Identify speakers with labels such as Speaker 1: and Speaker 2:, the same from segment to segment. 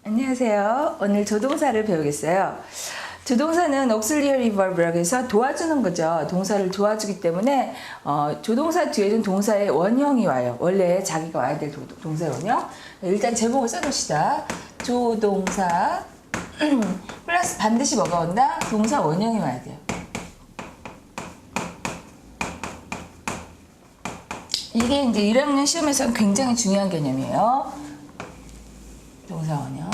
Speaker 1: 안녕하세요. 오늘 조동사를 배우겠어요. 조동사는 auxiliary verb라고 해서 도와주는 거죠. 동사를 도와주기 때문에 조동사 뒤에는 동사의 원형이 와요. 원래 자기가 와야 될 동사의 원형. 일단 제목을 써놓읍시다. 조동사 플러스 반드시 뭐가 온다? 동사 원형이 와야 돼요. 이게 이제 1학년 시험에서는 굉장히 중요한 개념이에요. 동사 원형.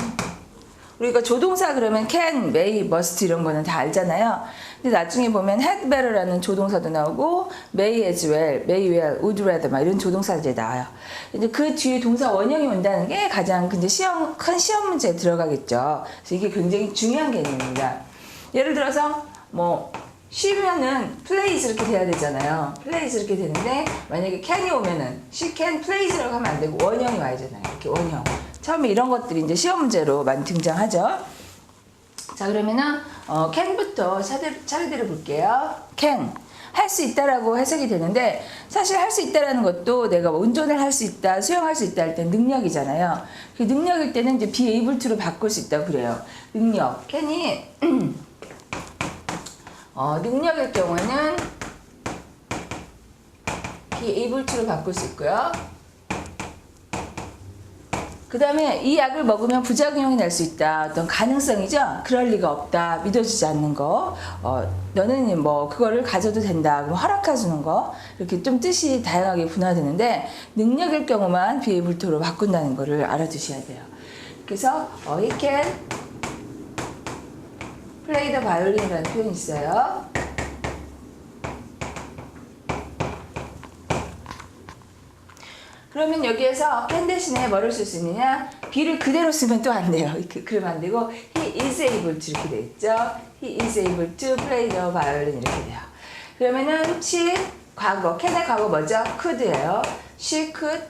Speaker 1: 우리가 조동사 그러면 can, may, must 이런 거는 다 알잖아요. 근데 나중에 보면 had better라는 조동사도 나오고 may as well, may well, would rather 막 이런 조동사들이 나와요. 이제 그 뒤에 동사 원형이 온다는 게 가장 근데 큰 시험 문제에 들어가겠죠. 그래서 이게 굉장히 중요한 개념입니다. 예를 들어서 뭐 쉬면은 plays 이렇게 돼야 되잖아요. plays 이렇게 되는데 만약에 can이 오면은 she can plays라고 하면 안 되고 원형이 와야 되잖아요. 이렇게 원형. 처음에 이런 것들이 이제 시험 문제로 많이 등장하죠. 자, 그러면은 can부터 차례대로 볼게요. can 할 수 있다라고 해석이 되는데 사실 할 수 있다라는 것도 내가 뭐 운전을 할 수 있다, 수영할 수 있다 할 때 능력이잖아요. 그 능력일 때는 이제 be able to로 바꿀 수 있다고 그래요. 능력 can이 능력일 경우에는 be able to로 바꿀 수 있고요. 그 다음에 이 약을 먹으면 부작용이 날 수 있다. 어떤 가능성이죠. 그럴 리가 없다. 믿어지지 않는 거. 너는 뭐 그거를 가져도 된다. 그럼 허락해주는 거. 이렇게 좀 뜻이 다양하게 분화되는데 능력일 경우만 be able to로 바꾼다는 거를 알아두셔야 돼요. 그래서 he can play the violin이라는 표현이 있어요. 그러면 여기에서 can 대신에 뭐를 쓸 수 있느냐? be를 그대로 쓰면 또 안 돼요. 그러면 안 되고 he is able to 이렇게 돼 있죠. he is able to play the violin 이렇게 돼요. 그러면은 she 과거, can의 과거 뭐죠? could예요. she could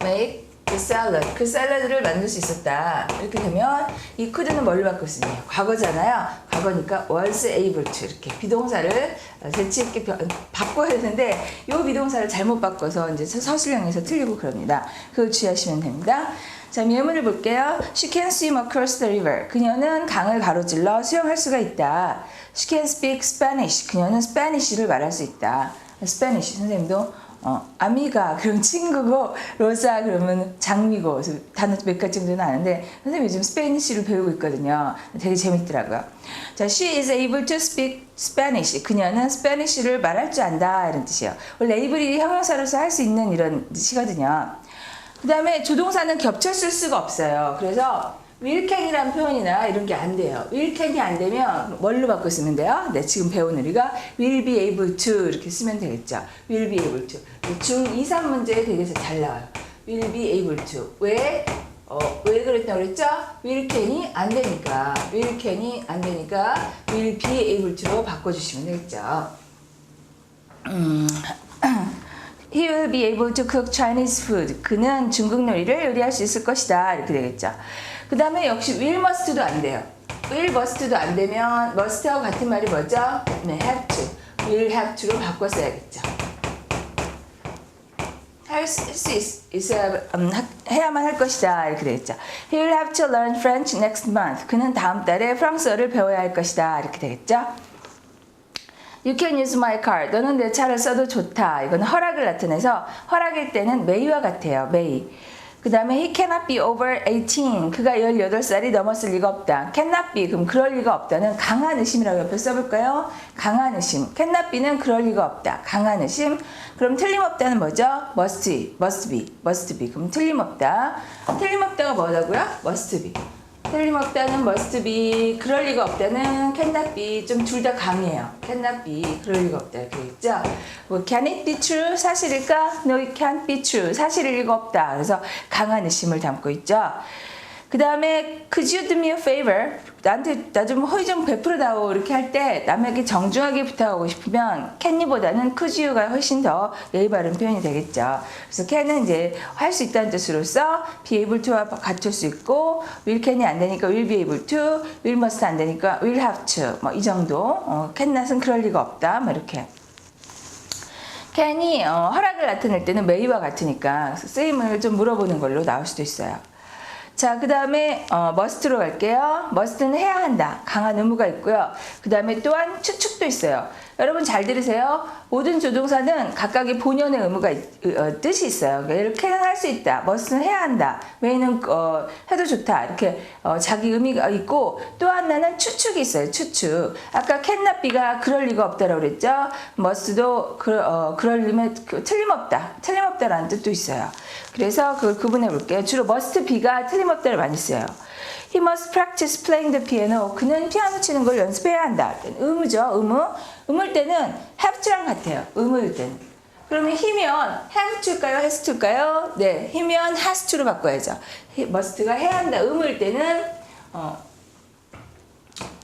Speaker 1: make the salad. 그 샐러드를 만들 수 있었다. 이렇게 되면 이 could는 뭘로 바꿀 수 있냐? 과거잖아요. 과거니까 was able to 이렇게 비동사를 재치 있게 바꿔야 되는데 이 비동사를 잘못 바꿔서 이제 서술형에서 틀리고 그럽니다. 그걸 주의하시면 됩니다. 자, 예문을 볼게요. She can swim across the river. 그녀는 강을 가로질러 수영할 수가 있다. She can speak Spanish. 그녀는 Spanish를 말할 수 있다. Spanish 선생님도 아미가 그럼 친구고 로사 그러면 장미고 그래서 단어 몇 가지 정도는 아는데 선생님 요즘 스페니쉬를 배우고 있거든요. 되게 재밌더라고요. 자, she is able to speak Spanish. 그녀는 스페니쉬를 말할 줄 안다 이런 뜻이에요. 원래 able이 형용사로서 할 수 있는 이런 뜻이거든요. 그 다음에 조동사는 겹쳐 쓸 수가 없어요. 그래서 will can이라는 표현이나 이런 게 안 돼요. will can이 안 되면 뭘로 바꿔 쓰면 돼요? 네, 지금 배운 우리가 will be able to 이렇게 쓰면 되겠죠. will be able to. 중 2, 3 문제에 되게 잘 나와요. will be able to. 왜 그랬다고 그랬죠? will can이 안 되니까. will can이 안 되니까 will be able to로 바꿔주시면 되겠죠. He will be able to cook Chinese food. 그는 중국 요리를 요리할 수 있을 것이다. 이렇게 되겠죠. 그 다음에 역시 will must도 안 돼요. will must도 안 되면 must하고 같은 말이 뭐죠? 네, have to. will have to로 바꿔 써야겠죠. 할 수 있어야 해야만 할 것이다. 이렇게 되겠죠. He will have to learn French next month. 그는 다음 달에 프랑스어를 배워야 할 것이다. 이렇게 되겠죠. You can use my car. 너는 내 차를 써도 좋다. 이건 허락을 나타내서 허락일 때는 may와 같아요. may. 그 다음에 he cannot be over 18. 그가 18살이 넘었을 리가 없다. cannot be. 그럼 그럴 리가 없다는 강한 의심이라고 옆에 써볼까요? 강한 의심. cannot be는 그럴 리가 없다. 강한 의심. 그럼 틀림없다는 뭐죠? must be. 그럼 틀림없다. 틀림없다가 뭐라고요? must be. 틀림없다는 must be, 그럴 리가 없다는 cannot be, 좀 둘 다 강해요. cannot be, 그럴 리가 없다. 이렇게 있죠? 뭐, can it be true? 사실일까? No, it can't be true. 사실일 리가 없다. 그래서 강한 의심을 담고 있죠. 그 다음에 could you do me a favor? 나한테 나 좀 호의 좀 베풀어다오 이렇게 할 때 남에게 정중하게 부탁하고 싶으면 can이보다는 could you가 훨씬 더 예의 바른 표현이 되겠죠. 그래서 can은 이제 할 수 있다는 뜻으로서 be able to와 갖출 수 있고 will can이 안 되니까 will be able to, will must 안 되니까 will have to 뭐 이 정도 cannot은 그럴 리가 없다 뭐 이렇게. can이 허락을 나타낼 때는 may와 같으니까 쓰임을 좀 물어보는 걸로 나올 수도 있어요. 자, 그 다음에 must로 갈게요. must는 해야 한다. 강한 의무가 있고요. 그 다음에 또한 추측도 있어요. 여러분 잘 들으세요. 모든 조동사는 각각의 본연의 의무가 뜻이 있어요. 이렇게는 할 수 있다. must는 해야 한다. may는 해도 좋다. 이렇게 자기 의미가 있고 또 하나는 추측이 있어요. 추측. 아까 cannot be가 그럴 리가 없다라고 그랬죠. must도 그럴 리면 틀림없다. 틀림없다라는 뜻도 있어요. 그래서 그걸 구분해 볼게요. 주로 must be가 틀림없다를 많이 써요. He must practice playing the piano. 그는 피아노 치는 걸 연습해야 한다. 의무죠. 의무. 의무일 때는 have to랑 같아요. 의무일 때는. 그러면 he면 have to일까요? has to일까요? 네, he면 has to로 바꿔야죠. must가 해야 한다. 의무일 때는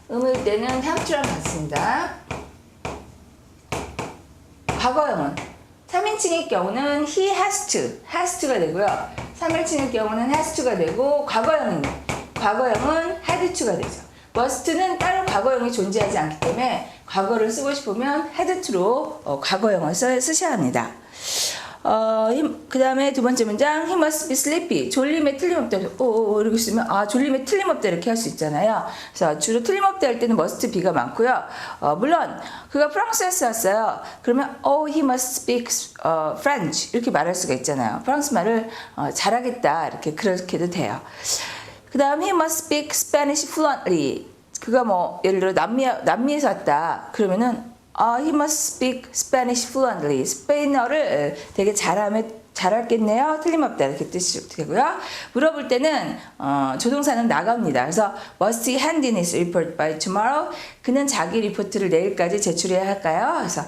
Speaker 1: have to랑 같습니다. 과거형은 3인칭의 경우는 he has to가 되고요. 3인칭의 경우는 has to가 되고 과거형은 had to가 되죠. must는 따로 과거형이 존재하지 않기 때문에 과거를 쓰고 싶으면 had to로 과거형을 쓰셔야 합니다. 그 다음에 두 번째 문장 he must be sleepy. 졸림에 틀림없다. 이렇게 쓰면 졸림에 틀림없다 이렇게 할 수 있잖아요. 그래서 주로 틀림없다 할 때는 must be가 많고요. 물론 그가 프랑스에서 왔어요. 그러면 he must speak French 이렇게 말할 수가 있잖아요. 프랑스 말을 잘하겠다 이렇게 그렇게도 돼요. 그 다음 he must speak Spanish fluently. 그가 예를 들어 남미에서 왔다. 그러면은 he must speak Spanish fluently. 스페인어를 되게 잘하겠네요. 틀림없다 이렇게 뜻이 되고요. 물어볼 때는 조동사는 나갑니다. 그래서 must he hand in his report by tomorrow. 그는 자기 리포트를 내일까지 제출해야 할까요? 그래서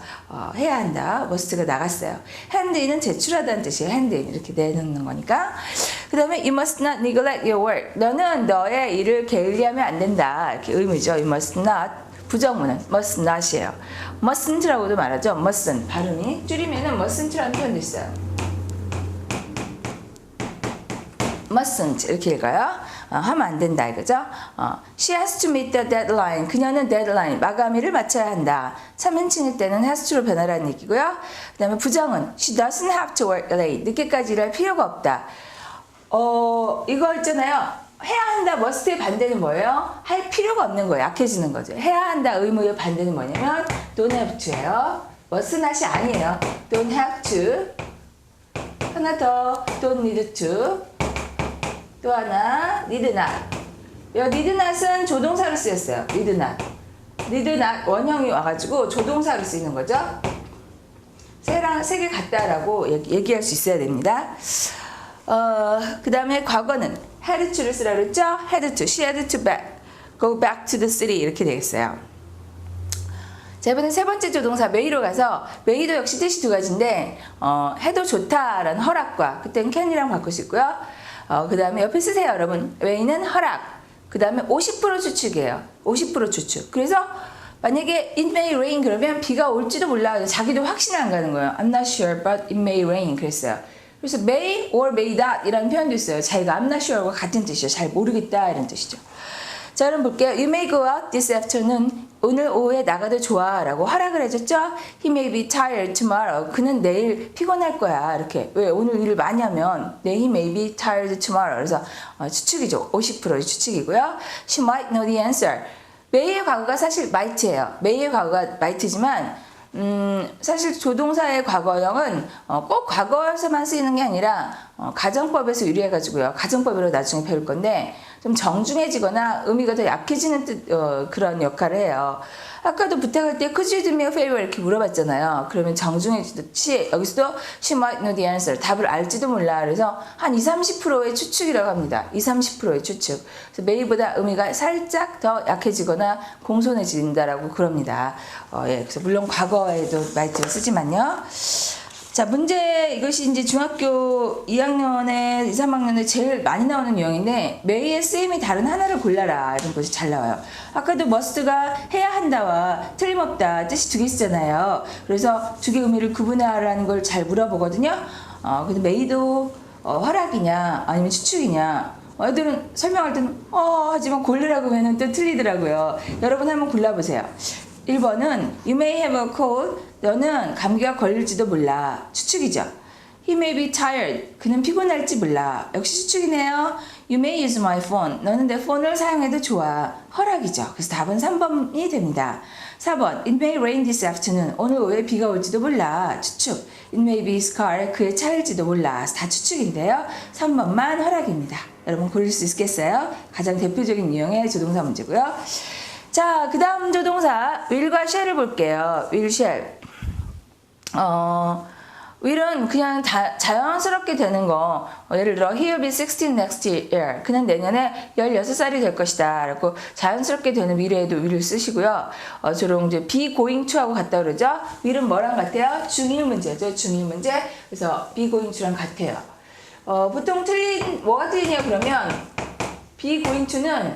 Speaker 1: 해야 한다. must가 나갔어요. hand in은 제출하다는 뜻이에요. hand in 이렇게 내놓는 거니까. 그 다음에 you must not neglect your work. 너는 너의 일을 게을리하면 안 된다. 이렇게 의미죠. you must not. 부정문은 must not이에요. mustn't라고도 말하죠. mustn't 발음이 줄이면은 mustn't라는 표현도 있어요. mustn't 이렇게 읽어요. 하면 안 된다 이거죠. She has to meet the deadline. 그녀는 deadline 마감일을 맞춰야 한다. 3인칭일 때는 has to로 변하라는 얘기고요. 그 다음에 부정은 she doesn't have to work late. 늦게까지 일할 필요가 없다. 이거 있잖아요. 해야 한다 must의 반대는 뭐예요? 할 필요가 없는 거예요. 약해지는 거죠. 해야 한다 의무의 반대는 뭐냐면 don't have to예요. must not이 아니에요. don't have to. 하나 더 don't need to. 또 하나 need not. 이 need not은 조동사로 쓰였어요. need not. need not 원형이 와가지고 조동사로 쓰이는 거죠. 세 개 같다라고 얘기할 수 있어야 됩니다. 그 다음에 과거는 had to를 쓰라고 했죠? had to, she had to go back to the city 이렇게 되겠어요. 자, 이번엔 세 번째 조동사 may로 가서 may도 역시 뜻이 두 가지인데 해도 좋다라는 허락과 그때는 can이랑 바꿀 수 있고요. 그 다음에 옆에 쓰세요 여러분. may는 허락, 그 다음에 50% 추측이에요. 50% 추측. 그래서 만약에 it may rain 그러면 비가 올지도 몰라. 자기도 확신이 안 가는 거예요. I'm not sure but it may rain 그랬어요. 그래서 may or may not 이라는 표현도 있어요. 자기가 I'm not sure과 같은 뜻이죠. 잘 모르겠다 이런 뜻이죠. 자, 그럼 볼게요. You may go out this afternoon. 오늘 오후에 나가도 좋아 라고 허락을 해줬죠. He may be tired tomorrow. 그는 내일 피곤할 거야. 이렇게. 왜? 오늘 일을 많이 하면 He may be tired tomorrow. 그래서 추측이죠. 50%의 추측이고요. She might know the answer. may의 과거가 사실 might예요. may의 과거가 might지만 사실 조동사의 과거형은 꼭 과거에서만 쓰이는 게 아니라 가정법에서 유래해가지고요. 가정법으로 나중에 배울 건데 좀 정중해지거나 의미가 더 약해지는 그런 역할을 해요. 아까도 부탁할 때 could you do me a favor 이렇게 물어봤잖아요. 그러면 정중해지듯이 여기서도 she might know the answer 답을 알지도 몰라. 그래서 한 20-30%의 추측이라고 합니다. 20-30%의 추측. 그래서 may보다 의미가 살짝 더 약해지거나 공손해진다라고 그럽니다. 그래서 물론 과거에도 might를 쓰지만요. 자, 문제 이것이 이제 중학교 2학년에 2, 3학년에 제일 많이 나오는 유형인데 may의 쓰임이 다른 하나를 골라라 이런 것이 잘 나와요. 아까도 must가 해야 한다와 틀림없다 뜻이 두 개 있잖아요. 그래서 두 개 의미를 구분하라는 걸 잘 물어보거든요. 근데 may도 허락이냐 아니면 추측이냐 애들은 설명할 때는 하지만 고르라고 하면 또 틀리더라고요. 여러분 한번 골라보세요. 1번은 You may have a cold. 너는 감기가 걸릴지도 몰라. 추측이죠. He may be tired. 그는 피곤할지 몰라. 역시 추측이네요. You may use my phone. 너는 내 폰을 사용해도 좋아. 허락이죠. 그래서 답은 3번이 됩니다. 4번. It may rain this afternoon. 오늘 오후에 비가 올지도 몰라. 추측. It may be his car. 그의 차일지도 몰라. 다 추측인데요. 3번만 허락입니다. 여러분 고를 수 있겠어요? 가장 대표적인 유형의 조동사 문제고요. 자, 그 다음 조동사 will과 shall을 볼게요. will, shall. will은 그냥 자연스럽게 되는 거. 예를 들어 he will be 16 next year. 그는 내년에 16살이 될 것이다. 라고 자연스럽게 되는 미래에도 will을 쓰시고요. 주로 이제 be going to하고 같다 그러죠. will은 뭐랑 같아요? 중일 문제죠. 중일 문제. 그래서 be going to랑 같아요. 보통 뭐가 틀리냐 그러면 be going to는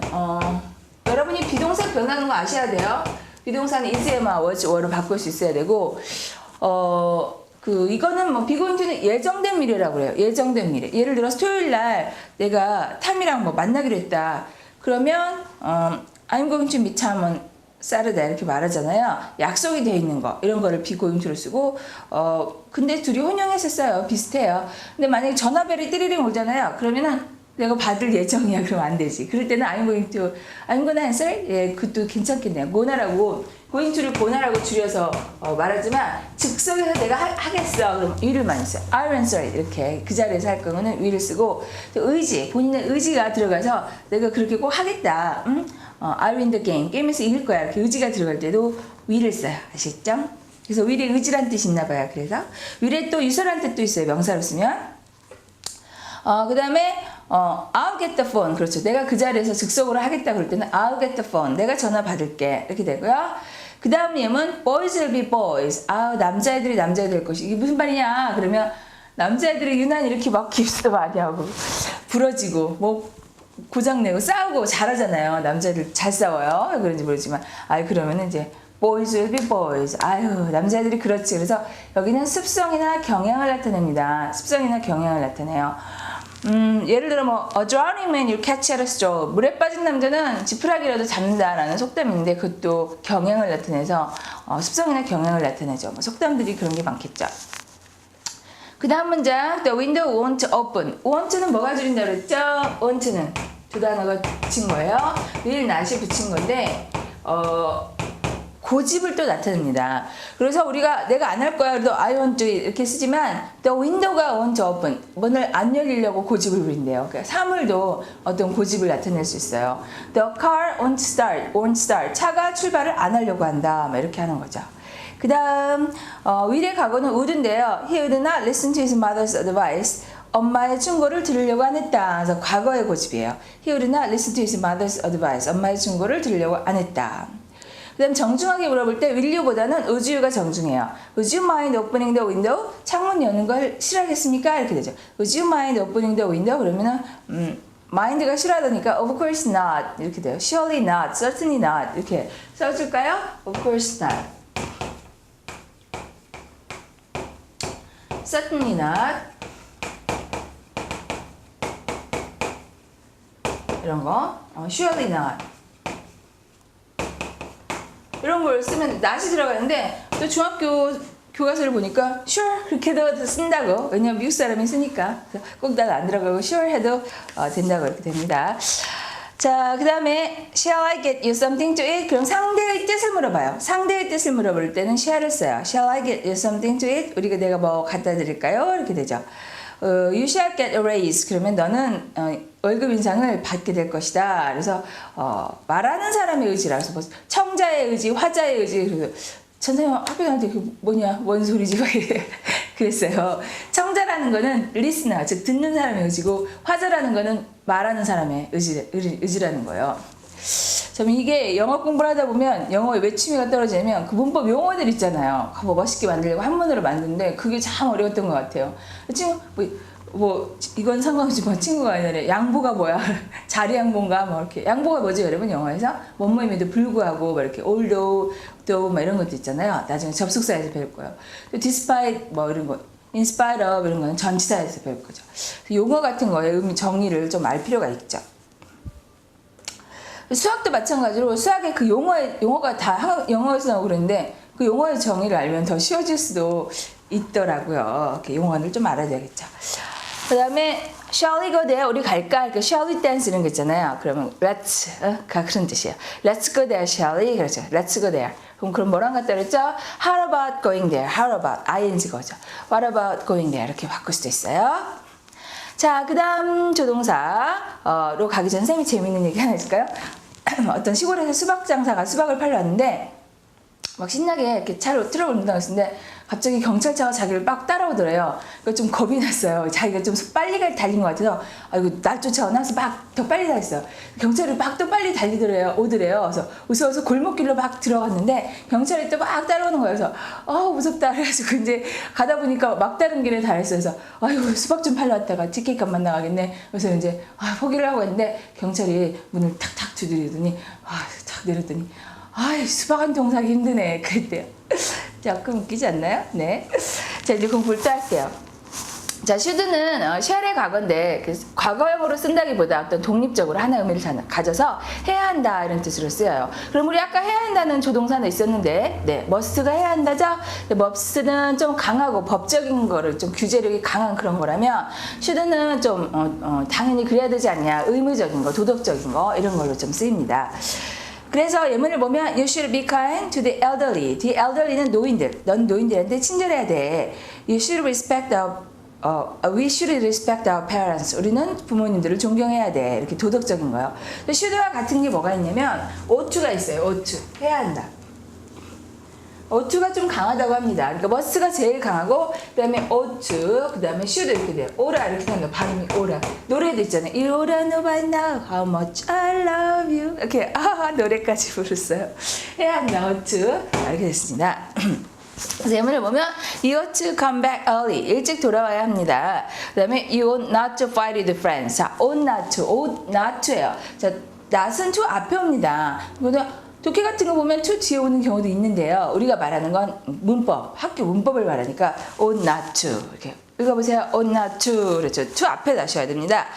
Speaker 1: 여러분이 비동사 변하는 거 아셔야 돼요. 비동사는 is에만 was, were로 바꿀 수 있어야 되고 이거는 뭐 be going to는 예정된 미래라고 그래요. 예정된 미래. 예를 들어서 토요일 날 내가 탐이랑 뭐 만나기로 했다. 그러면 I'm going to meet Tom on Saturday 이렇게 말하잖아요. 약속이 돼 있는 거 이런 거를 be going to로 쓰고 근데 둘이 혼용했었어요. 비슷해요. 근데 만약에 전화벨이 띠리링 오잖아요. 그러면은 내가 받을 예정이야. 그러면 안 되지. 그럴 때는 I'm gonna answer? 예, 그것도 괜찮겠네요. gona라고, going to를 gona라고 줄여서 말하지만 즉석에서 내가 하겠어. 그럼 will을만 써요. I'll answer it. 이렇게 그 자리에서 할 거는 will을 쓰고 또 의지, 본인의 의지가 들어가서 내가 그렇게 꼭 하겠다. I'll win the game. 게임에서 이길 거야. 이렇게 의지가 들어갈 때도 will을 써요. 아시겠죠? 그래서 will이 의지란 뜻이 있나 봐요. 그래서 will에 또 유설한 뜻도 있어요. 명사로 쓰면. 그 다음에 I'll get the phone. 그렇죠. 내가 그 자리에서 즉석으로 하겠다 그럴 때는 I'll get the phone. 내가 전화 받을게. 이렇게 되고요. 그 다음 예문 boys will be boys. 남자애들이 남자애들 될 것이. 이게 무슨 말이냐 그러면 남자애들이 유난히 이렇게 막 깁스 많이 하고 부러지고 뭐 고장내고 싸우고 잘하잖아요. 남자애들 잘 싸워요. 왜 그런지 모르지만 그러면은 이제 boys will be boys. 남자애들이 그렇지. 그래서 여기는 습성이나 경향을 나타냅니다. 습성이나 경향을 나타내요. 예를 들어 a drowning man you catch at a straw. 물에 빠진 남자는 지푸라기라도 잡는다라는 속담인데 그것도 경향을 나타내서 습성이나 경향을 나타내죠. 속담들이 그런 게 많겠죠. 그 다음 문장 The window won't open. want는 뭐가 줄인다 그랬죠? want는 두 단어가 붙인 거예요. will not이 붙인 건데 고집을 또 나타냅니다. 그래서 우리가 내가 안 할 거야 그래도 I want to 이렇게 쓰지만 the window가 won't open. 문을 안 열리려고 고집을 부린대요. 그러니까 사물도 어떤 고집을 나타낼 수 있어요. The car won't start. 차가 출발을 안 하려고 한다. 이렇게 하는 거죠. 그 다음 will의 과거는 would인데요. He would not listen to his mother's advice. 엄마의 충고를 들으려고 안 했다. 그래서 과거의 고집이에요. He would not listen to his mother's advice. 엄마의 충고를 들으려고 안 했다. 그 다음 정중하게 물어볼 때 will you보다는 would you가 정중해요. Would you mind opening the window? 창문 여는 걸 싫어하겠습니까? 이렇게 되죠. Would you mind opening the window? 그러면은 mind가 싫어하다니까 of course not 이렇게 돼요. Surely not, certainly not 이렇게 써줄까요? Of course not, certainly not 이런 거 surely not 이런 걸 쓰면 not이 들어가는데 또 중학교 교과서를 보니까 sure 그렇게도 쓴다고. 왜냐면 미국 사람이 쓰니까 꼭 난 안 들어가고 sure 해도 된다고 이렇게 됩니다. 자, 그 다음에 shall I get you something to eat? 그럼 상대의 뜻을 물어봐요. 상대의 뜻을 물어볼 때는 shall을 써요. Shall I get you something to eat? 내가 뭐 갖다 드릴까요? 이렇게 되죠. You shall get a raise. 그러면 너는 월급 인상을 받게 될 것이다. 그래서 말하는 사람의 의지라서 뭐 청자의 의지, 화자의 의지. 그래서 선생님 학교한테 그 뭐냐 뭔 소리지 막 그랬어요. 청자라는 거는 listener, 즉 듣는 사람의 의지고 화자라는 거는 말하는 사람의 의지라는 거예요. 저는 이게 영어 공부를 하다 보면 영어의 외침이가 떨어지면 그 문법 용어들 있잖아요. 뭐 멋있게 만들려고 한문으로 만드는데 그게 참 어려웠던 것 같아요. 친구 뭐 이건 상관없이 뭐 친구가 아니라 양보가 뭐야? 자리 양보인가? 뭐 이렇게 양보가 뭐지 여러분 영어에서 뭐뭐임에도 불구하고 막 이렇게 although 또 막 이런 것도 있잖아요. 나중에 접속사에서 배울 거예요. 또 despite 뭐 이런 거, in spite of 이런 거는 전치사에서 배울 거죠. 용어 같은 거에 의미 정리를 좀 알 필요가 있죠. 수학도 마찬가지로 수학의 그 용어가 다 영어에서 나오고 그러는데 그 용어의 정의를 알면 더 쉬워질 수도 있더라고요. 이렇게 용어를 좀 알아야겠죠. 그 다음에 shall we go there? 우리 갈까? 이렇게 shall we dance 이런 거 있잖아요. 그러면 let's 가 그런 뜻이에요. Let's go there, shall we? 그렇죠. Let's go there. 그럼 뭐랑 같다 그랬죠? How about going there? How about ing 거죠. What about going there? 이렇게 바꿀 수도 있어요. 자, 그 다음 조동사로 가기 전 쌤이 재밌는 얘기 하나 해줄까요? 어떤 시골에서 수박 장사가 수박을 팔러 왔는데 막 신나게 이렇게 차로 트럭을 운전하고 있었는데 갑자기 경찰차가 자기를 막 따라오더래요. 그래서 좀 겁이 났어요. 자기가 좀 빨리 달린 것 같아서 아이고 날 쫓아오나서 막 더 빨리 달렸어요. 경찰이 막 또 빨리 오더래요. 그래서 무서워서 골목길로 막 들어갔는데 경찰이 또 막 따라오는 거예요. 그래서 무섭다 그래가지고 이제 가다 보니까 막다른 길에 달했어요. 그래서 아이고 수박 좀 팔러 왔다가 티켓값만 나가겠네. 그래서 이제 포기를 하고 했는데 경찰이 문을 탁탁 두드리더니 탁 내렸더니 수박 한 통 사기 힘드네 그랬대요. 조금 웃기지 않나요? 네. 자, 이제 공부를 또 할게요. 자, should는 shall의 과거인데 과거형으로 쓴다기보다 어떤 독립적으로 하나의 의미를 가져서 해야 한다 이런 뜻으로 쓰여요. 그럼 우리 아까 해야 한다는 조동사는 있었는데 네, must가 해야 한다죠? must는 좀 강하고 법적인 거를 좀 규제력이 강한 그런 거라면 should는 좀 당연히 그래야 되지 않냐 의무적인 거, 도덕적인 거 이런 걸로 좀 쓰입니다. 그래서 예문을 보면 You should be kind to the elderly. The elderly는 노인들. 넌 노인들한테 친절해야 돼. You should respect we should respect our parents. 우리는 부모님들을 존경해야 돼. 이렇게 도덕적인 거요. should와 같은 게 뭐가 있냐면 ought to가 있어요. ought to. 해야 한다. ought to가 좀 강하다고 합니다. 그러니까 must가 제일 강하고 그다음에 ought to, 그다음에 should 이렇게 돼요. 오라 이렇게 되는 거 발음이 오라. 노래도 있잖아요. You oughta know by now how much I love you. 이렇게 노래까지 부르어요. 해야 한다. ought to 이렇게 됐습니다. 그래서 예문을 보면 You ought to come back early. 일찍 돌아와야 합니다. 그 다음에 You ought not to fight with friends. 자, ought not to예요. 자, not은 to 앞에 옵니다. 독해 같은 거 보면 to 뒤에 오는 경우도 있는데요. 우리가 말하는 건 문법, 학교 문법을 말하니까 ought not to 이렇게 읽어보세요. ought not to 그렇죠. to 앞에 다셔야 됩니다.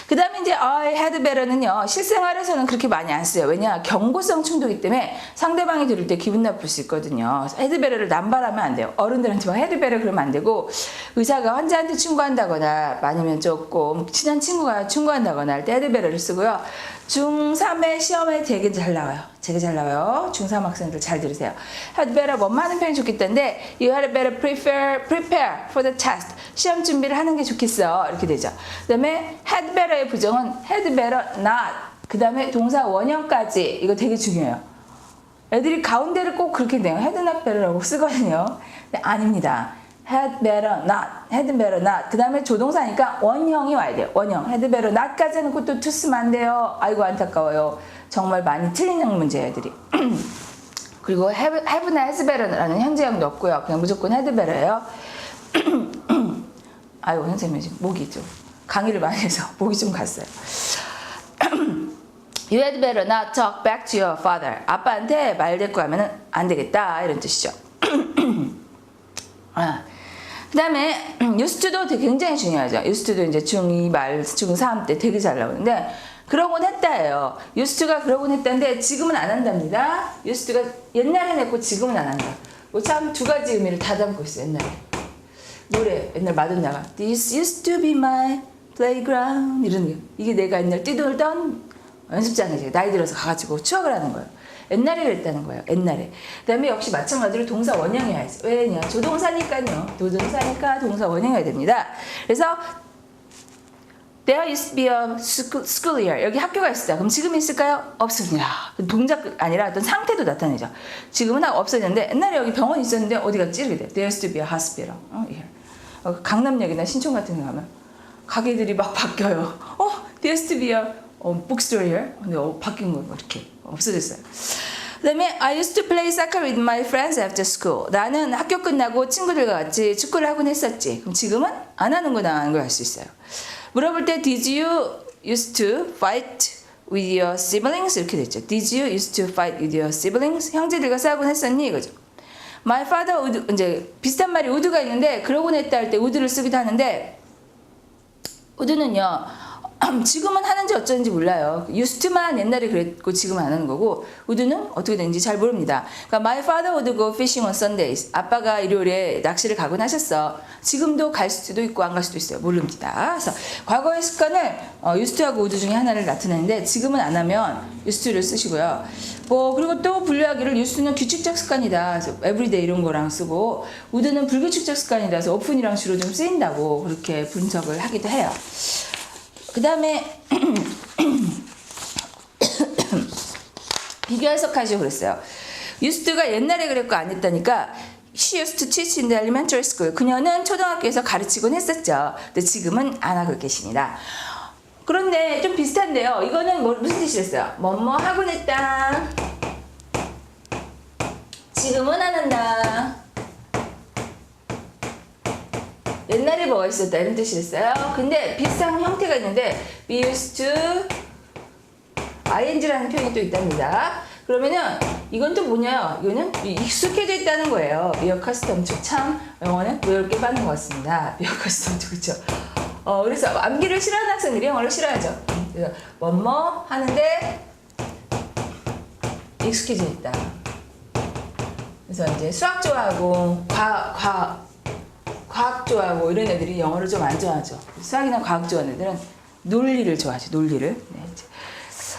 Speaker 1: 그 다음에 이제 I had better는요. 실생활에서는 그렇게 많이 안 써요. 왜냐? 경고성 충돌이기 때문에 상대방이 들을 때 기분 나쁠 수 있거든요. had better를 남발하면 안 돼요. 어른들한테 막 had better 그러면 안 되고 의사가 환자한테 충고한다거나 아니면 조금 친한 친구가 충고한다거나 할 때 had better를 쓰고요. 중3의 시험에 되게 잘 나와요. 되게 잘 나와요. 중3 학생들 잘 들으세요. had better 뭐 하는 편이 좋겠다는데 You had better prepare for the test. 시험 준비를 하는 게 좋겠어. 이렇게 되죠. 그 다음에 had better의 부정은 had better not. 그 다음에 동사 원형까지. 이거 되게 중요해요. 애들이 가운데를 꼭 그렇게 내요. had not better라고 쓰거든요. 근데 아닙니다. had better not, had better not. 그 다음에 조동사니까 원형이 와야 돼요. 원형. had better not까지 해놓고 또 to 쓰면 안 돼요. 아이고 안타까워요. 정말 많이 틀리는 문제예요, 애들이. 그리고 have나 has better라는 현재형도 없고요. 그냥 무조건 had better예요. 아이고 선생님 지금 목이 좀 강의를 많이 해서 목이 좀 갔어요. You had better not talk back to your father. 아빠한테 말대꾸 하면은 안 되겠다 이런 뜻이죠. 그 다음에 used to도 굉장히 중요하죠. used to도 이제 중2 말 중3 때 되게 잘 나오는데 그러곤 했다예요. used to가 그러곤 했다인데 지금은 안 한답니다. used to가 옛날엔 했고 지금은 안 한다. 참 두 가지 의미를 다 담고 있어요. 옛날에 노래 옛날 마돈나가 This used to be my playground 이런 게 이게 내가 옛날 뛰놀던 연습장이지. 나이 들어서 가가지고 추억을 하는 거예요. 옛날에 그랬다는 거예요. 옛날에. 그 다음에 역시 마찬가지로 동사 원형이어야지. 왜냐? 조동사니까요. 조동사니까 동사 원형이어야 됩니다. 그래서 There used to be a school here. 여기 학교가 있어요. 그럼 지금 있을까요? 없습니다. 동작 아니라 어떤 상태도 나타내죠. 지금은 없어졌는데 옛날에 여기 병원이 있었는데 어디 갔지? 이렇게 돼요. There used to be a hospital. here. 강남역이나 신촌 같은 데 가면 가게들이 막 바뀌어요. There used to be a bookstore here. 근데 바뀐 거 이렇게 없어졌어요. 그 다음에 I used to play soccer with my friends after school. 나는 학교 끝나고 친구들과 같이 축구를 하곤 했었지. 그럼 지금은 안 하는구나 하는 걸 알 수 있어요. 물어볼 때 Did you used to fight with your siblings? 이렇게 됐죠. Did you used to fight with your siblings? 형제들과 싸우곤 했었니? 이거죠. My father would, 이제 비슷한 말이 would가 있는데 그러곤 했다 할 때 would를 쓰기도 하는데 would는요 지금은 하는지 어쩐지 몰라요. used to만 옛날에 그랬고 지금은 안 하는 거고 would는 어떻게 되는지 잘 모릅니다. 그러니까 my father would go fishing on Sundays. 아빠가 일요일에 낚시를 가곤 하셨어. 지금도 갈 수도 있고 안 갈 수도 있어요. 모릅니다. 그래서 과거의 습관을 used to하고 would 중에 하나를 나타내는데 지금은 안 하면 used to를 쓰시고요. 그리고 또 분류하기를 used to는 규칙적 습관이다. 그래서 everyday 이런 거랑 쓰고 would는 불규칙적 습관이다. 그래서 open이랑 주로 좀 쓰인다고 그렇게 분석을 하기도 해요. 그 다음에 비교 해석하시고 그랬어요. used to가 옛날에 그랬고 안 했다니까 she used to teach in the elementary school. 그녀는 초등학교에서 가르치곤 했었죠. 근데 지금은 안 하고 계십니다. 그런데 좀 비슷한데요. 이거는 무슨 뜻이랬어요? 뭐뭐 하곤 했다. 지금은 안 한다. 옛날에 뭐가 있었다 이런 뜻이랬어요. 근데 비슷한 형태가 있는데 be used to ing라는 표현이 또 있답니다. 그러면은 이건 또 뭐냐요? 이거는 익숙해져 있다는 거예요. be accustomed to. 참 영어는 외울게 빠는 것 같습니다. be accustomed to. 그렇죠? 그래서 암기를 싫어하는 학생들이 영어를 싫어하죠. 그래서 뭐뭐 하는데 익숙해져 있다. 그래서 이제 수학 좋아하고 과학 좋아하고 이런 애들이 영어를 좀 안 좋아하죠. 수학이나 과학 좋아하는 애들은 논리를 좋아하죠. 논리를. 네,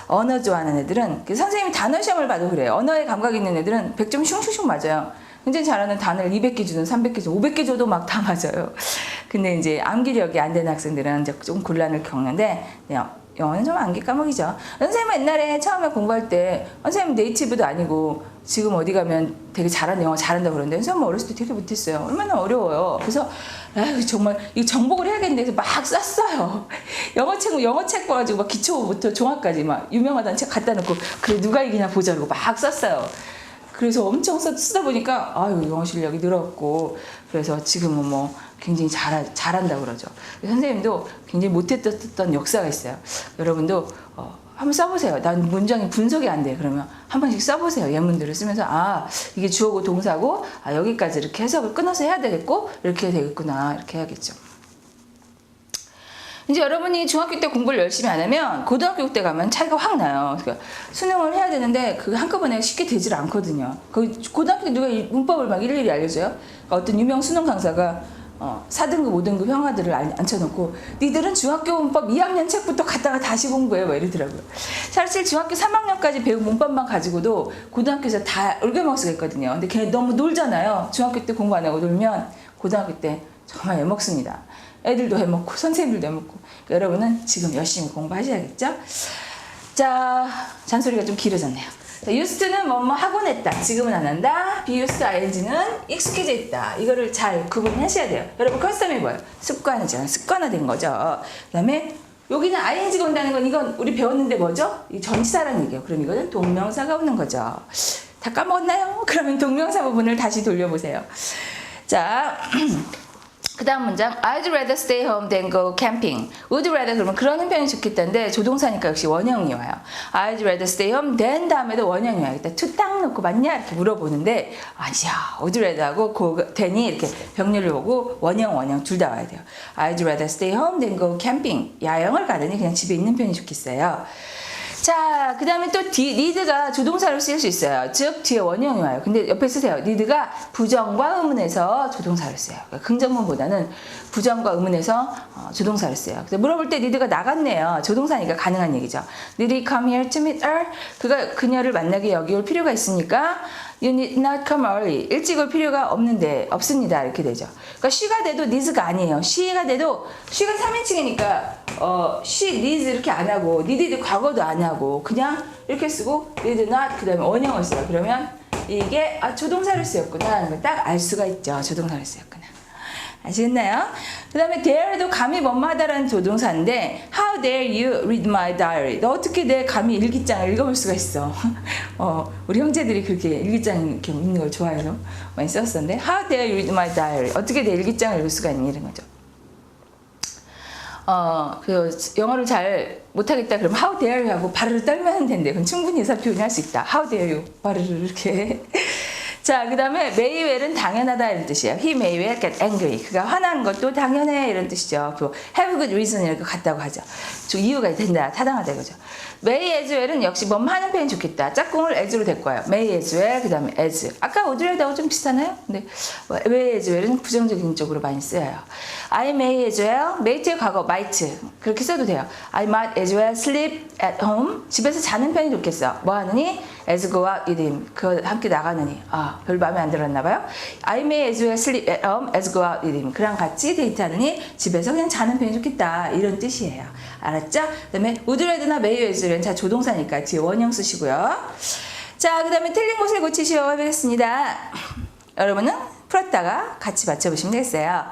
Speaker 1: 언어 좋아하는 애들은 선생님이 단어 시험을 봐도 그래요. 언어에 감각 있는 애들은 100점 슝슝슝 맞아요. 굉장히 잘하는 단어를 200개 주든 300개 주든 500개 줘도 막 다 맞아요. 근데 이제 암기력이 안 되는 학생들은 이제 좀 곤란을 겪는데 영어는 좀 암기 까먹이죠. 선생님은 옛날에 처음에 공부할 때 선생님 네이티브도 아니고 지금 어디 가면 되게 잘하는 영어 잘한다고 그러는데 선생님 어렸을 때 되게 못했어요. 얼마나 어려워요. 그래서 정말 이거 정복을 해야겠는데 그래서 막 쌌어요. 영어책 봐가지고 막 기초부터 종합까지 막 유명하다는 책 갖다 놓고 그래 누가 이기냐 보자고 막 쌌어요. 그래서 엄청 쓰다 보니까 영어 실력이 늘었고 그래서 지금은 뭐 굉장히 잘한다고 그러죠. 선생님도 굉장히 못했던 역사가 있어요. 여러분도 한번 써보세요. 난 문장이 분석이 안 돼. 그러면 한 번씩 써보세요. 예문들을 쓰면서 이게 주어고 동사고 여기까지 이렇게 해석을 끊어서 해야 되겠고 이렇게 해야 되겠구나 이렇게 해야겠죠. 이제 여러분이 중학교 때 공부를 열심히 안 하면 고등학교 때 가면 차이가 확 나요. 그러니까 수능을 해야 되는데 그게 한꺼번에 쉽게 되질 않거든요. 고등학교 때 누가 문법을 막 일일이 알려줘요? 그러니까 어떤 유명 수능 강사가 4등급, 5등급 형아들을 앉혀놓고 니들은 중학교 문법 2학년 책부터 갖다가 다시 공부해 막 이러더라고요. 사실 중학교 3학년까지 배운 문법만 가지고도 고등학교에서 다 울겨먹을 수가 있거든요. 근데 걔 너무 놀잖아요. 중학교 때 공부 안 하고 놀면 고등학교 때 정말 해먹습니다. 애들도 해먹고 선생님들도 해먹고. 그러니까 여러분은 지금 열심히 공부하셔야겠죠? 자, 잔소리가 좀 길어졌네요. used는 뭐뭐 하곤 했다. 지금은 안 한다. be used ing는 익숙해져 있다. 이거를 잘 구분하셔야 돼요. 여러분 커스텀이 뭐예요? 습관이잖아요. 습관화된 거죠. 그 다음에 여기는 ing가 온다는 건 이건 우리 배웠는데 뭐죠? 이 전치사라는 얘기예요. 그럼 이거는 동명사가 오는 거죠. 다 까먹었나요? 그러면 동명사 부분을 다시 돌려보세요. 자, 그 다음 문장 I'd rather stay home than go camping. Would rather 그러면 그런 형편이 좋겠다는데 조동사니까 역시 원형이 와요. I'd rather stay home than 다음에도 원형이 와요. 일단 to 딱 놓고 맞냐 이렇게 물어보는데 아니야. Would rather 하고 than이 이렇게 병렬을 오고 원형 둘 다 와야 돼요. I'd rather stay home than go camping. 야영을 가더니 그냥 집에 있는 편이 좋겠어요. 자, 그 다음에 또 need가 조동사로 쓰일 수 있어요. 즉 뒤에 원형이 와요. 근데 옆에 쓰세요. need가 부정과 의문에서 조동사를 써요. 그러니까 긍정문보다는 부정과 의문에서 조동사를 써요. 그래서 물어볼 때 need가 나갔네요. 조동사니까 가능한 얘기죠. Did he come here to meet her? 그녀를 만나기 여기 올 필요가 있습니까? You need not come early. 일찍 올 필요가 없습니다. 이렇게 되죠. 그러니까 she가 돼도 needs가 아니에요. she가 돼도 she가 3인칭이니까 she needs 이렇게 안 하고 needed 과거도 안 하고 그냥 이렇게 쓰고 need not 그 다음에 원형을 써요. 그러면 이게 조동사를 쓰였구나 하는 걸 딱 알 수가 있죠. 조동사를 쓰였구나. 아시겠나요? 그 다음에 dare도 감히 뭐뭐하다라는 조동사인데 How dare you read my diary? 너 어떻게 내 감히 일기장을 읽어볼 수가 있어? 우리 형제들이 그렇게 일기장 이렇게 읽는 걸 좋아해서 많이 썼었는데 How dare you read my diary? 어떻게 내 일기장을 읽을 수가 있니? 이런 거죠. 그 영어를 잘 못하겠다 그러면 How dare you 하고 발을 떨면 되는데 그건 충분히 의사 표현할 수 있다. How dare you? 발을 이렇게 자, 그 다음에 may well은 당연하다 이런 뜻이에요. He may well get angry. 그가 화난 것도 당연해 이런 뜻이죠. 그 have good reason 이렇게 같다고 하죠. 좀 이유가 된다, 타당하다 이거죠. may as well은 역시 뭐뭐 하는 편이 좋겠다. 짝꿍을 as로 될 거예요. may as well, 그 다음에 as. 아까 would rather하고 좀 비슷하나요? 근데 may as well은 부정적인 쪽으로 많이 쓰여요. I may as well, may의 과거 might 그렇게 써도 돼요. I might as well sleep at home. 집에서 자는 편이 좋겠어. 뭐 하느니? as go out with him. 그 함께 나가느니. 아, 별 마음에 안 들었나 봐요. I may as well sleep at home as go out with him. 그랑 같이 데이트하느니 집에서 그냥 자는 편이 좋겠다. 이런 뜻이에요. 알았죠? 그 다음에 would rather나 may as well은 자 조동사니까 뒤에 원형 쓰시고요. 자, 그 다음에 틀린 곳을 고치시오 해보겠습니다. 여러분은 풀었다가 같이 맞춰보시면 되겠어요.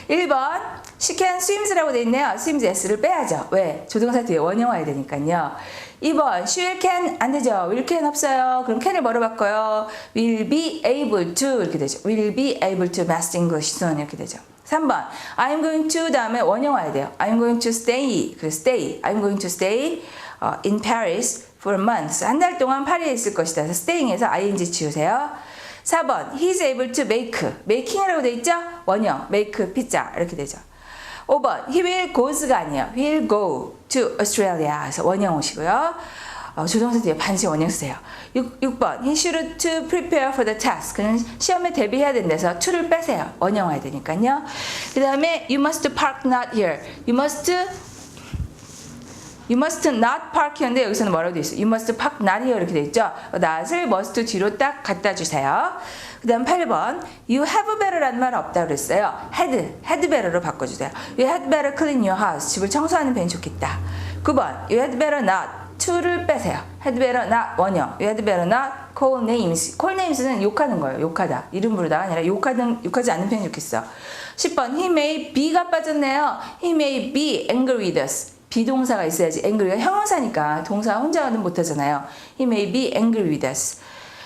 Speaker 1: 1번 she can swims라고 돼 있네요. swims s를 빼야죠. 왜? 조동사 뒤에 원형 와야 되니까요. 2번 she will can 안 되죠. will can 없어요. 그럼 can을 뭐로 바꿔요? will be able to 이렇게 되죠. will be able to master English soon 이렇게 되죠. 3번 I'm going to 다음에 원형 와야 돼요. I'm going to stay. 그 stay. I'm going to stay in Paris for a month. 한 달 동안 파리에 있을 것이다. 그래서 staying에서 ing 지우세요. 4번 he's able to making이라고 돼 있죠? 원형 make 피자 이렇게 되죠. 5번 he will goes가 아니에요. he will go to Australia. 그래서 원형 오시고요. 조동사 뒤에 반드시 원형 쓰세요. 6번 he should to prepare for the test. 그는 시험에 대비해야 된대서 to를 빼세요. 원형 와야 되니까요. 그 다음에 you must park not here. You must not park here. 여기서는 뭐라고 돼 있어요? You must park not here 이렇게 돼 있죠? not을 must 뒤로 딱 갖다 주세요. 그 다음 8번 You have better라는 말 없다고 그랬어요. had better로 바꿔주세요. You had better clean your house. 집을 청소하는 편이 좋겠다. 9번 You had better not to를 빼세요. had better not 원형. You had better not call names. call names는 욕하는 거예요. 욕하다. 이름 부르다가 아니라 욕하지 않는 편이 좋겠어. 10번 He may be가 빠졌네요. He may be angry with us. 비동사가 있어야지 angry가 형용사니까 동사 혼자는 못하잖아요. He may be angry with us.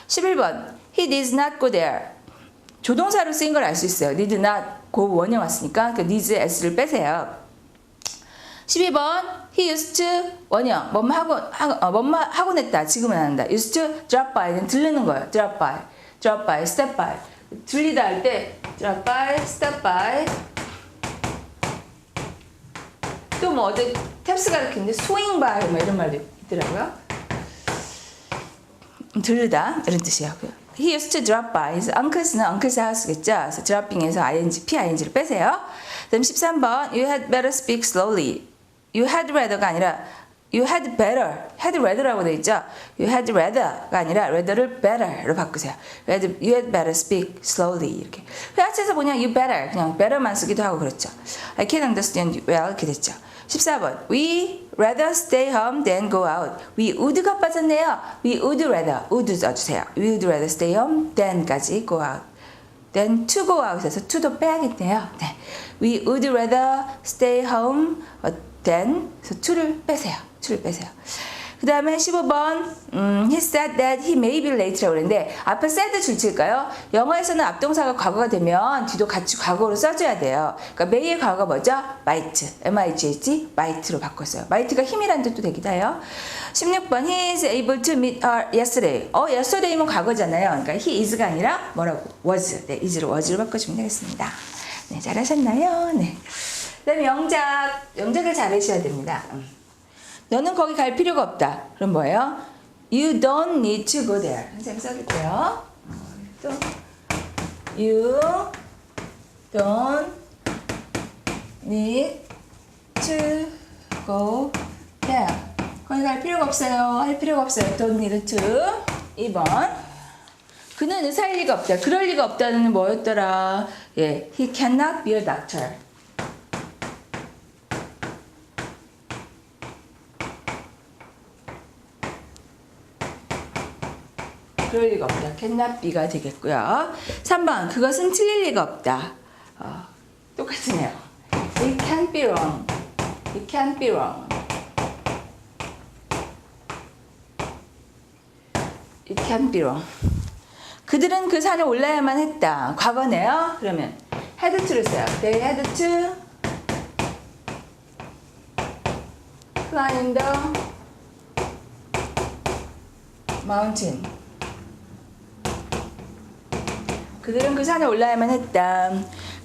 Speaker 1: 11번 He did not go there. 조동사로 쓰인 걸 알 수 있어요. did not go 원형 왔으니까 그 needs s를 빼세요. 12번 He used to 원형 뭐뭐 하곤 했다. 지금은 안 한다. used to drop by는 들르는 거예요. drop by, step by. 들리다 할 때 drop by, step by. 또 뭐 어제 탭스 가르치는데 swing by 뭐 이런 말도 있더라고요. 들르다 이런 뜻이에요. He used to drop by. his uncle's는 uncle's house겠죠. 그래서 dropping에서 ing, p-ing를 빼세요. 그다음 13번 You had better speak slowly. You had rather가 아니라 You had better. had rather라고 돼 있죠. You had rather가 아니라 rather를 better로 바꾸세요. You had better speak slowly 이렇게. 회화체에서 그냥 you better 그냥 better만 쓰기도 하고 그렇죠. I can understand you well 이렇게 됐죠. 14번 We rather stay home than go out. We would가 빠졌네요. We would rather would 써주세요. We would rather stay home than까지 go out. then to go out에서 to도 빼야겠네요. 네. We would rather stay home than 그래서 to를 빼세요. 그 다음에 15번 He said that he may be late라고 그랬는데 앞에 said 줄칠까요? 영어에서는 앞동사가 과거가 되면 뒤도 같이 과거로 써줘야 돼요. 그러니까 may의 과거가 뭐죠? might, m-i-g-h, might로 바꿨어요. might가 힘이라는 뜻도 되기도 해요. 16번 He is able to meet her yesterday. yesterday면 과거잖아요. 그러니까 he is가 아니라 뭐라고? was. 네, is로 was로 바꿔주면 되겠습니다. 네, 잘하셨나요? 네. 그 다음에 영작을 잘 하셔야 됩니다. 너는 거기 갈 필요가 없다. 그럼 뭐예요? You don't need to go there. 선생님 써줄게요. 또 You don't need to go there. 거기 갈 필요가 없어요. 할 필요가 없어요. Don't need to. 2번 그는 의사일 리가 없다. 그럴 리가 없다는 뭐였더라? 예, He cannot be a doctor. 그럴 리가 없다. cannot be가 되겠고요. 3번 그것은 틀릴 리가 없다. 똑같으네요. It can't be wrong. It can't be wrong. It can't be wrong. 그들은 그 산에 올라야만 했다. 과거네요. 그러면 had to를 써요. They had to climb the mountain. 그들은 그 산에 올라야만 했다.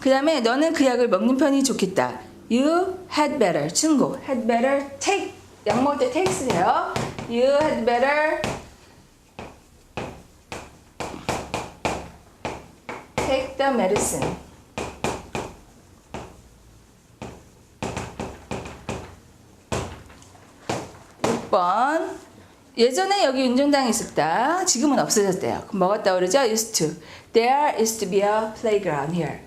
Speaker 1: 그 다음에 너는 그 약을 먹는 편이 좋겠다. You had better. 충고. had better take. 약 먹을 때 take 쓰세요. You had better take the medicine. 번 예전에 여기 운동장이 있었다. 지금은 없어졌대요. 그럼 뭐가 떠오르죠? used to. There used to be a playground here.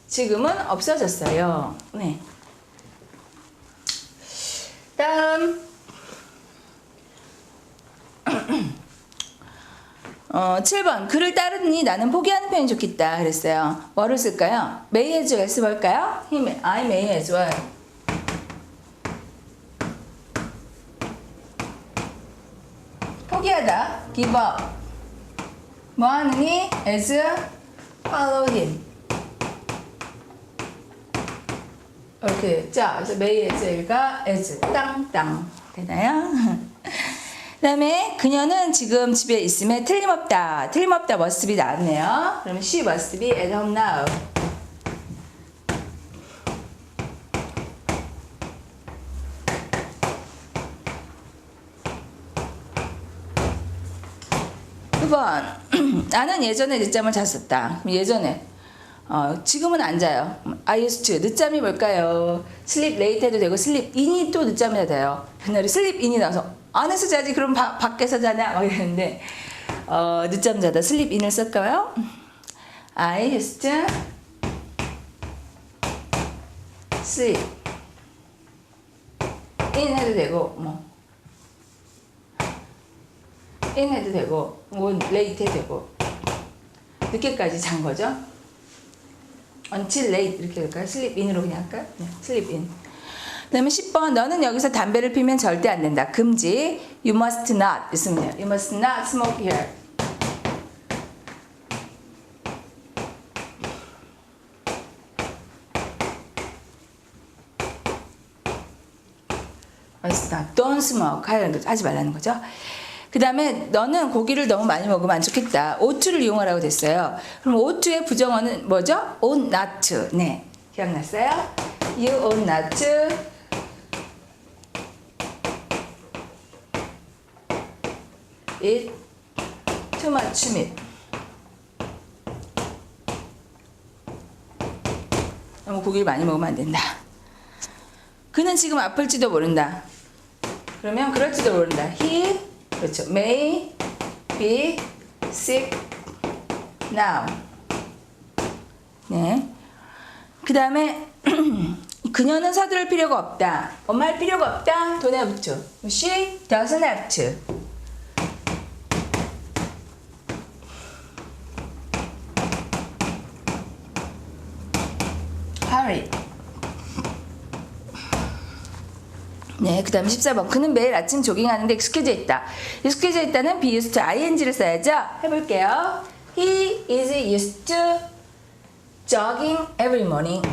Speaker 1: 지금은 없어졌어요. 네. 다음 7번 그를 따르니 나는 포기하는 편이 좋겠다 그랬어요. 뭐를 쓸까요? may as well 써볼까요? I may as well. 포기하다 give up. 뭐 하느니? as follow him. 이렇게 됐죠? 그래서 may as well가 as 땅땅 되나요? 그 다음에 그녀는 지금 집에 있음에 틀림없다. 틀림없다 must be 나왔네요. 그러면 she must be at home now. 두 번 나는 예전에 늦잠을 잤었다. 예전에 지금은 안 자요. I used to. 늦잠이 뭘까요? sleep late 해도 되고 sleep in이 또 늦잠이 해도 돼요. 옛날에 sleep in이 나와서 안에서 자지 그럼 밖에서 자냐 막 이랬는데 늦잠 자다 sleep in을 쓸까요? I used to sleep in 해도 되고 뭐 in 해도 되고 뭐 late 해도 되고 늦게까지 잔 거죠. until late 이렇게 할까요? sleep in으로 그냥 할까요? 네, sleep in. 그 다음에 10번 너는 여기서 담배를 피면 절대 안 된다. 금지. You must not 있으면 돼요. You must not smoke here. must not. Don't smoke 하지 말라는 거죠. 그 다음에 너는 고기를 너무 많이 먹으면 안 좋겠다. oughto를 이용하라고 됐어요. 그럼 oughto의 부정어는 뭐죠? ought not to. 네, 기억났어요? You ought not to eat too much meat. 너무 고기를 많이 먹으면 안 된다. 그는 지금 아플지도 모른다. 그러면 그럴지도 모른다. He 그렇죠. May be sick now. 네. 그 다음에 그녀는 서두를 필요가 없다. 엄마할 필요가 없다. Don't have to. She doesn't have to. Hurry. 네, 그 다음에 14번. 그는 매일 아침 조깅하는데 익숙해져 있다. 익숙해져 있다는 be used to ing를 써야죠. 해볼게요. He is used to jogging every morning.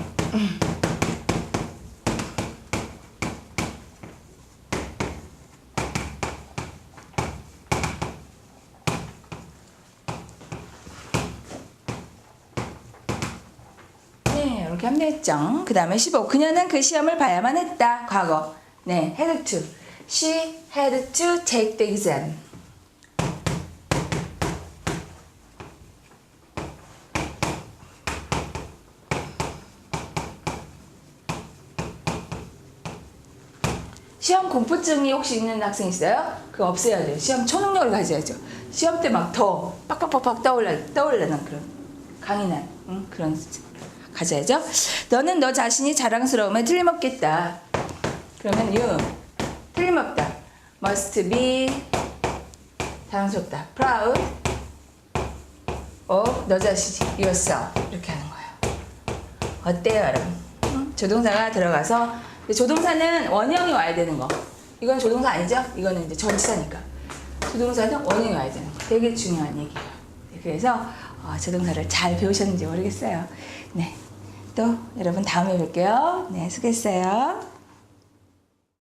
Speaker 1: 네, 이렇게 하면 됐죠. 그 다음에 15. 그녀는 그 시험을 봐야만 했다. 과거. 네, had to. She had to take the exam. 시험 공포증이 혹시 있는 학생 있어요? 그거 없애야 돼요. 시험 초능력을 가져야죠. 시험 때 막 더 빡빡빡빡 떠올라는 그런 강인한 그런 가져야죠. 너는 너 자신이 자랑스러움에 틀림없겠다. 그러면 you 틀림없다. must be 자랑스럽다. proud of 너 자신 yourself 이렇게 하는 거예요. 어때요, 여러분? 조동사가 들어가서 조동사는 원형이 와야 되는 거. 이건 조동사 아니죠? 이거는 이제 전치사니까. 조동사는 원형이 와야 되는 거. 되게 중요한 얘기예요. 그래서 조동사를 잘 배우셨는지 모르겠어요. 네. 또 여러분 다음에 뵐게요. 네, 수고했어요.